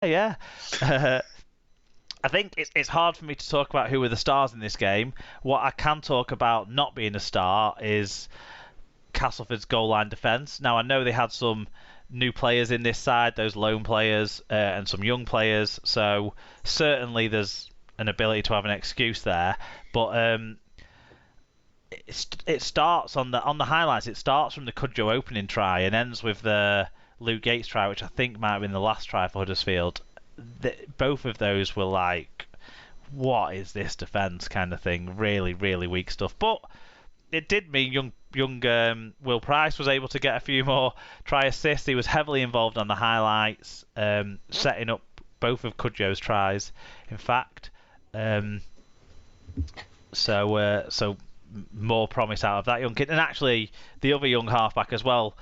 yeah. I think it's hard for me to talk about who were the stars in this game. What I can talk about not being a star is Castleford's goal line defence. Now, I know they had some new players in this side, those lone players, and some young players, so certainly there's an ability to have an excuse there. But it starts on the highlights. It starts from the Cudjoe opening try and ends with the Lou Gates try, which I think might have been the last try for Huddersfield. Both of those were like, what is this defence kind of thing? Really, really weak stuff. But it did mean young Will Price was able to get a few more try assists. He was heavily involved on the highlights, setting up both of Cudjoe's tries. In fact, so more promise out of that young kid. And actually, the other young halfback as well,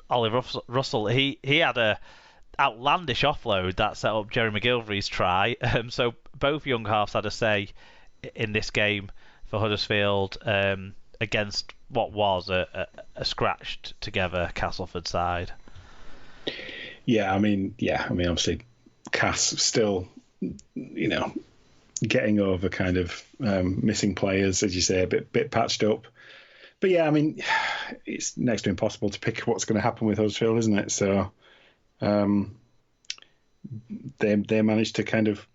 Oliver Russell. He had a outlandish offload that set up Jerry McGilvery's try. So both young halves had a say in this game for Huddersfield against what was a scratched together Castleford side. Yeah, I mean, obviously, Cass still, getting over kind of missing players, as you say, a bit patched up. But yeah, I mean, it's next to impossible to pick what's going to happen with Huddersfield, isn't it? So they managed to kind of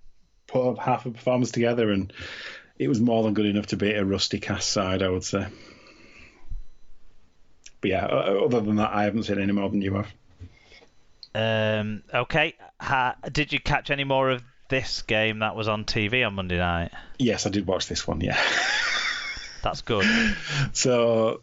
put up half a performance together, and it was more than good enough to beat a rusty cast side, I would say. But yeah, other than that, I haven't seen any more than you have. Okay. Did you catch any more of this game that was on TV on Monday night? Yes, I did watch this one, yeah. That's good. So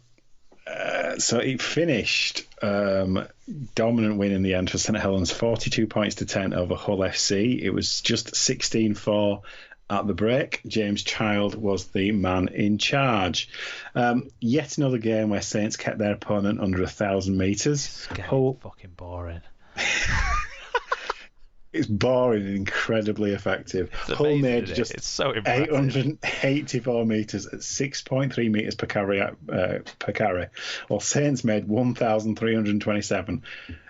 it finished dominant win in the end for St Helens, 42 points to 10 over Hull FC. It was just 16-4 at the break. James Child was the man in charge. Yet another game where Saints kept their opponent under 1,000 metres. Hull fucking boring. It's boring and incredibly effective. Hull made just it's so impressive. 884 metres at 6.3 metres per carry, while Saints made 1,327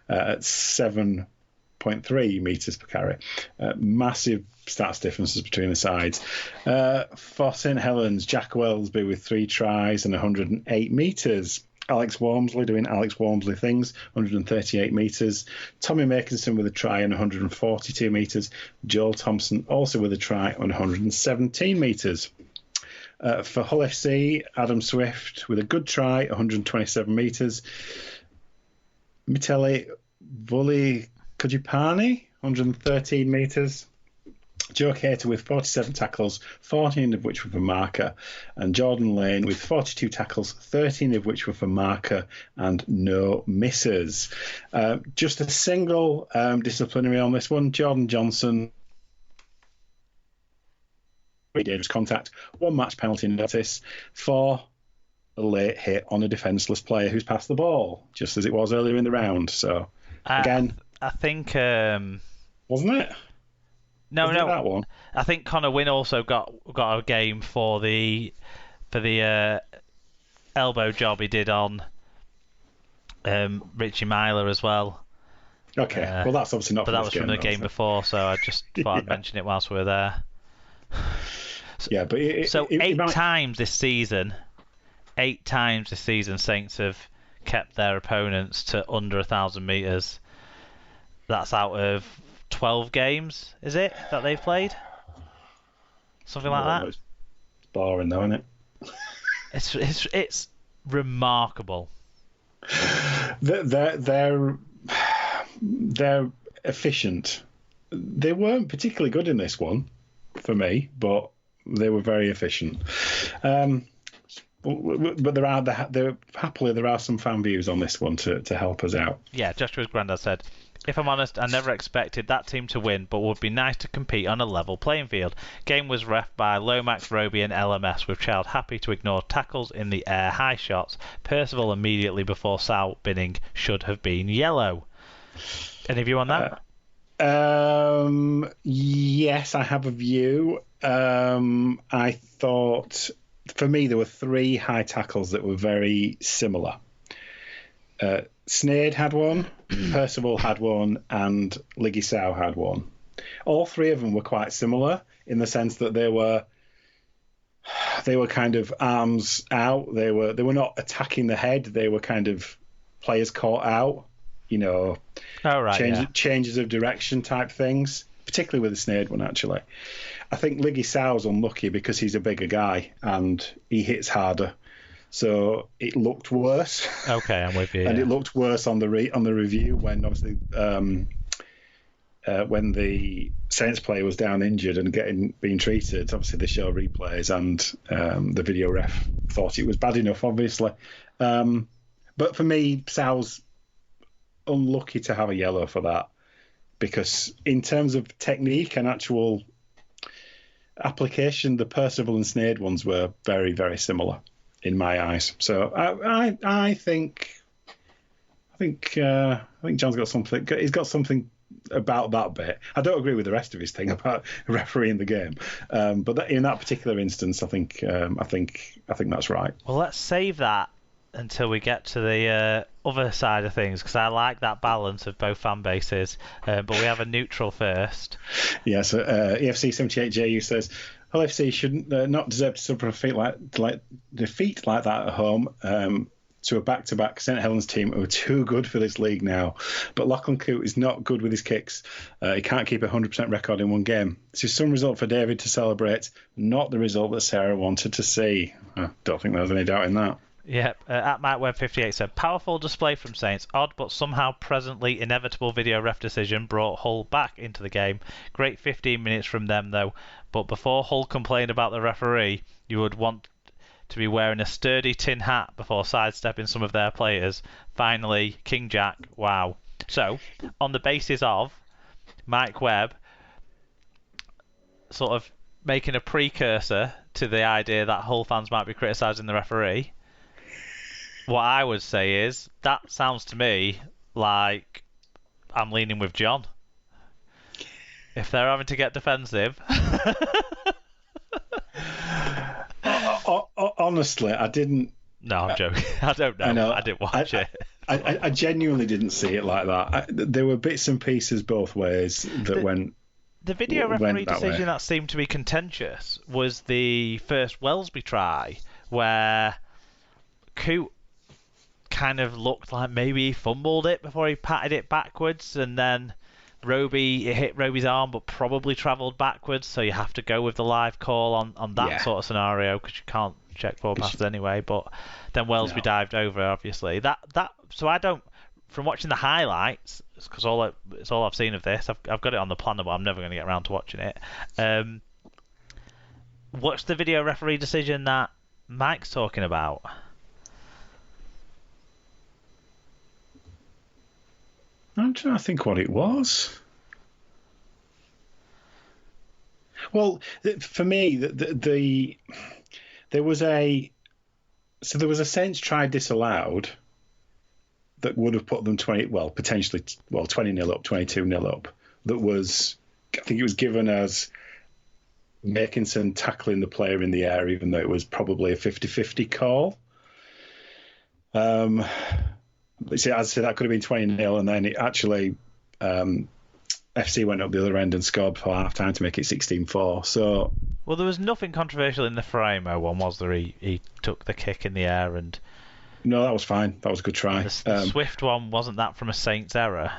at 7.3 metres per carry. Massive stats differences between the sides. For St Helens, Jack Wellesby with 3 tries and 108 metres. Alex Walmsley doing Alex Walmsley things, 138 metres. Tommy Makinson with a try and 142 metres. Joel Thompson also with a try on 117 metres. For Hull FC, Adam Swift with a good try, 127 metres. Mitele Vuli Kujipani, 113 metres. Joe Cater with 47 tackles, 14 of which were for marker, and Jordan Lane with 42 tackles, 13 of which were for marker, and no misses. Just a single disciplinary on this one. Jordan Johnson, dangerous contact, 1 match penalty notice for a late hit on a defenceless player who's passed the ball, just as it was earlier in the round. So, again... I think... wasn't it? No. That one? I think Connor Wynn also got a game for the elbow job he did on Richie Myler as well. Okay, well that's obviously not. But that was from the game before, so I just thought I'd mention it whilst we were there. Yeah, but eight times this season, Saints have kept their opponents to under 1,000 metres. That's out of 12 games, is it, that they've played? Something like that? It's boring though, isn't it? It's remarkable. They're efficient. They weren't particularly good in this one, for me, but they were very efficient. But there are some fan views on this one to help us out. Yeah, Joshua's granddad said, "If I'm honest, I never expected that team to win, but would be nice to compete on a level playing field. Game was ref by Lomax, Roby and LMS, with Child happy to ignore tackles in the air, high shots. Percival immediately before Sal binning should have been yellow." Any view on that? Yes, I have a view. I thought, for me, there were 3 high tackles that were very similar. Snade had one. Percival had one, and Liggy Sow had one. All three of them were quite similar in the sense that they were kind of arms out. They were not attacking the head. They were kind of players caught out. Changes of direction type things, particularly with the snared one, actually. I think Liggy Sow's unlucky because he's a bigger guy and he hits harder. So it looked worse. Okay, I'm with you. And it looked worse on the review when obviously when the Saints player was down injured and being treated. Obviously they show replays and the video ref thought it was bad enough, obviously. But for me, Sow's unlucky to have a yellow for that, because in terms of technique and actual application, the Percival and snared ones were very, very similar in my eyes. So I think John's got something. He's got something about that bit. I don't agree with the rest of his thing about refereeing the game, but in that particular instance, I think that's right. Well, let's save that until we get to the other side of things, because I like that balance of both fan bases. But we have a neutral first. Yes, EFC 78JU says Hull FC shouldn't not deserve to suffer a defeat like that at home. To a back-to-back St Helens team who are too good for this league now. But Lachlan Coote is not good with his kicks. He can't keep a 100% record in one game. This is some result for David to celebrate, not the result that Sarah wanted to see. I don't think there's any doubt in that. Yep, at MikeWeb58 said, powerful display from Saints, odd but somehow presently inevitable video ref decision brought Hull back into the game. Great 15 minutes from them though, but before Hull complained about the referee, you would want to be wearing a sturdy tin hat before sidestepping some of their players. Finally, King Jack, wow. So, on the basis of Mike Webb sort of making a precursor to the idea that Hull fans might be criticising the referee, what I would say is, that sounds to me like I'm leaning with John. If they're having to get defensive... Honestly, I didn't... No, I'm joking. I don't know. I didn't watch it. I genuinely didn't see it like that. There were bits and pieces both ways that went... The video referee decision that seemed to be contentious was the first Wellesby try, where Coote kind of looked like maybe he fumbled it before he patted it backwards, and then it hit Roby's arm but probably travelled backwards, so you have to go with the live call on that sort of scenario, because you can't check forward passes anyway. But then Wellesby dived over, obviously. So I don't, from watching the highlights, because it's all I've seen of this, I've got it on the planner, but I'm never going to get around to watching it. What's the video referee decision that Mike's talking about? I'm trying to think what it was. Well, for me, there was a Saints try disallowed that would have put them 20-0 up, 22-0 up. That was, I think it was given as Makinson tackling the player in the air, even though it was probably a 50-50 call. See, as I said, that could have been 20-0, and then it actually FC went up the other end and scored before half time to make it 16-4. So, well, there was nothing controversial in the Framo one, was there? He took the kick in the air and. No, that was fine. That was a good try. The Swift one, wasn't that from a Saints error?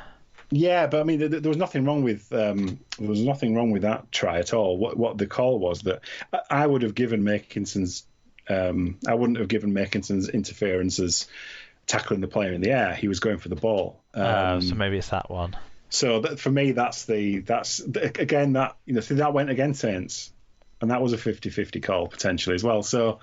Yeah, but I mean, there was nothing wrong with that try at all. What the call was that I would have given Makinson's. I wouldn't have given Makinson's interference as tackling the player in the air. He was going for the ball. So maybe it's that one. So for me, that's again that that went against Saints, and that was a 50-50 call potentially as well. So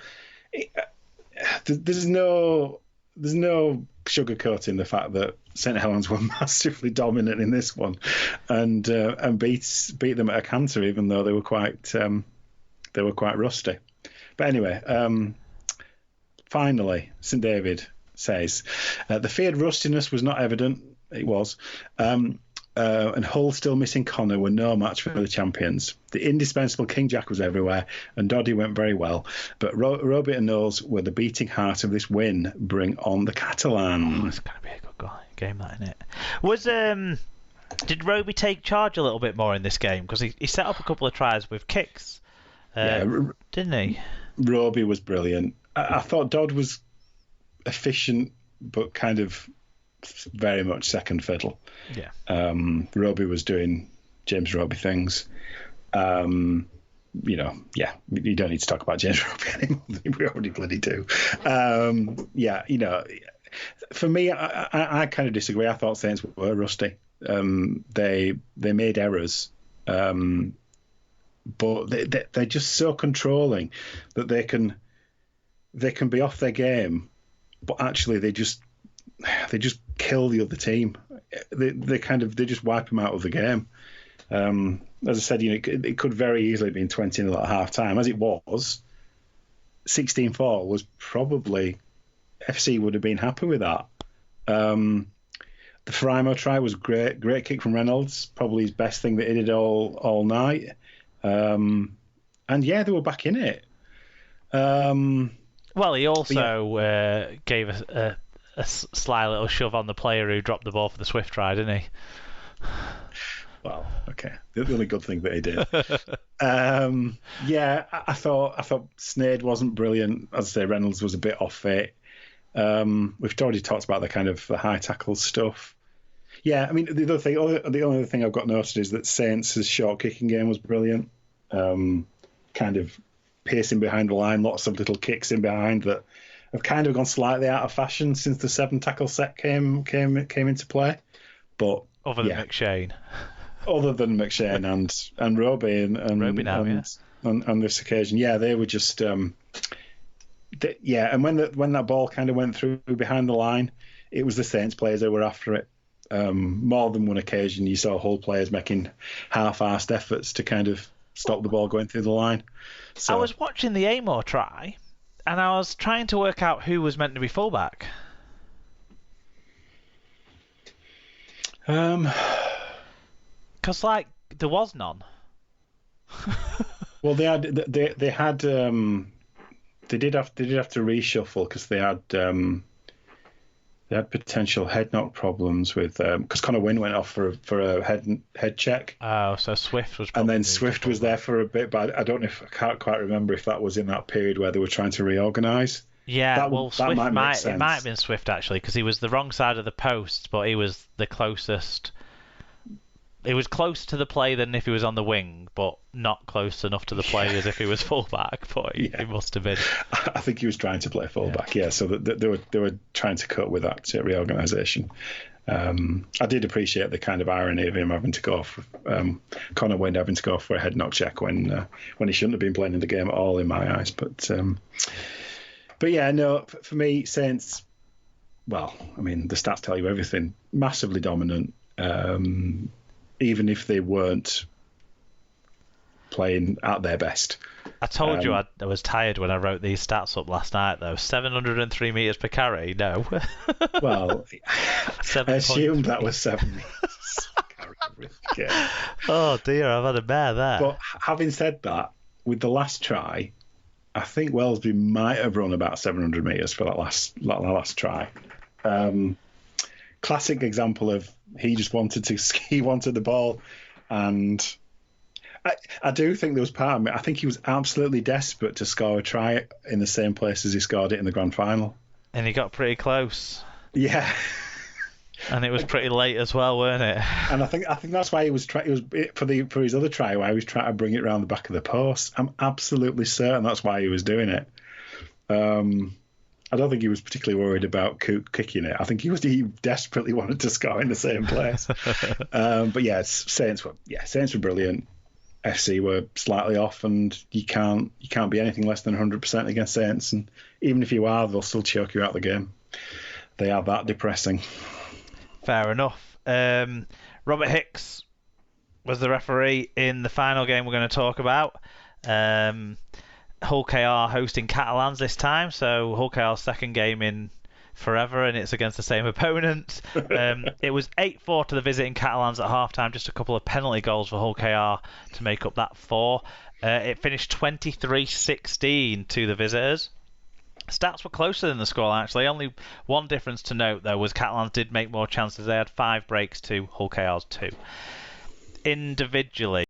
there's no sugarcoating the fact that St Helens were massively dominant in this one, and beat them at a canter, even though they were quite rusty. But anyway, finally, St David says the feared rustiness was not evident. It was. And Hull still missing Connor were no match for the champions. The indispensable King Jack was everywhere, and Doddy went very well. But Roby and Knowles were the beating heart of this win. Bring on the Catalans. It's going to be a good God, game that in it. Did Roby take charge a little bit more in this game? Because he set up a couple of tries with kicks, didn't he? Roby was brilliant. I thought Dodd was efficient, but kind of very much second fiddle. Yeah. Roby was doing James Roby things. You don't need to talk about James Roby anymore. We already bloody do. For me, I kind of disagree. I thought Saints were rusty. They made errors, but they're just so controlling that they can be off their game, but actually they just kill the other team. They just wipe them out of the game. As I said, it could very easily have been 20-0 at half time. As it was, 16-4 was probably FC would have been happy with that. The Frimo try was great kick from Reynolds, probably his best thing that he did all night. And yeah, they were back in it. Well, he also gave a sly little shove on the player who dropped the ball for the Swift try, didn't he? Well, okay. The only good thing that he did. I thought Sneyd wasn't brilliant. As I say, Reynolds was a bit off it. We've already talked about the high tackle stuff. Yeah, I mean, the only other thing I've got noted is that Saints' short kicking game was brilliant. Kind of piercing behind the line, lots of little kicks in behind that have kind of gone slightly out of fashion since the 7 tackle set came into play. But other than McShane. Other than McShane and Roby and Roby now, on this occasion, they were just and when that ball kind of went through behind the line, it was the Saints players who were after it. More than one occasion, you saw Hull players making half-assed efforts to kind of stop the ball going through the line. So, I was watching the Amor try, and I was trying to work out who was meant to be fullback. Because there was none. Well, they did have to reshuffle because they had potential head knock problems with because Connor Wynn went off for a head check. Oh, so Swift was. And then Swift was there for a bit, but I can't quite remember if that was in that period where they were trying to reorganise. Yeah, Swift it might have been Swift actually because he was the wrong side of the post, but he was the closest. He was closer to the play than if he was on the wing, but not close enough to the play as if he was fullback. But he must have been. I think he was trying to play fullback. Yeah, so they were trying to cope with that reorganisation. I did appreciate the kind of irony of him having to go off, Connor Wynn having to go off for a head knock check when he shouldn't have been playing in the game at all in my eyes. But yeah, no, for me, Saints. Well, I mean, the stats tell you everything. Massively dominant. Even if they weren't playing at their best. I told you I was tired when I wrote these stats up last night, though. 703 metres per carry? No. Well, I assumed that was 7 metres per carry. Oh, dear, I've had a bear there. But having said that, with the last try, I think Wellesby might have run about 700 metres for that last try. Classic example of he wanted the ball, and I do think there was part of me. I think he was absolutely desperate to score a try in the same place as he scored it in the grand final, and he got pretty close. Yeah, and it was pretty late as well, weren't it? And I think that's why he was for his other try, where he was trying to bring it around the back of the post. I'm absolutely certain that's why he was doing it. I don't think he was particularly worried about kicking it. I think he desperately wanted to score in the same place. But yeah, Saints were brilliant. FC were slightly off, and you can't be anything less than 100% against Saints. And even if you are, they'll still choke you out of the game. They are that depressing. Fair enough. Robert Hicks was the referee in the final game we're going to talk about. Hull KR hosting Catalans this time, so Hull KR's second game in forever, and it's against the same opponent. It was 8-4 to the visiting Catalans at half-time, just a couple of penalty goals for Hull KR to make up that 4. It finished 23-16 to the visitors. Stats were closer than the score, actually. Only one difference to note, though, was Catalans did make more chances. They had 5 breaks to Hull KR's 2. Individually,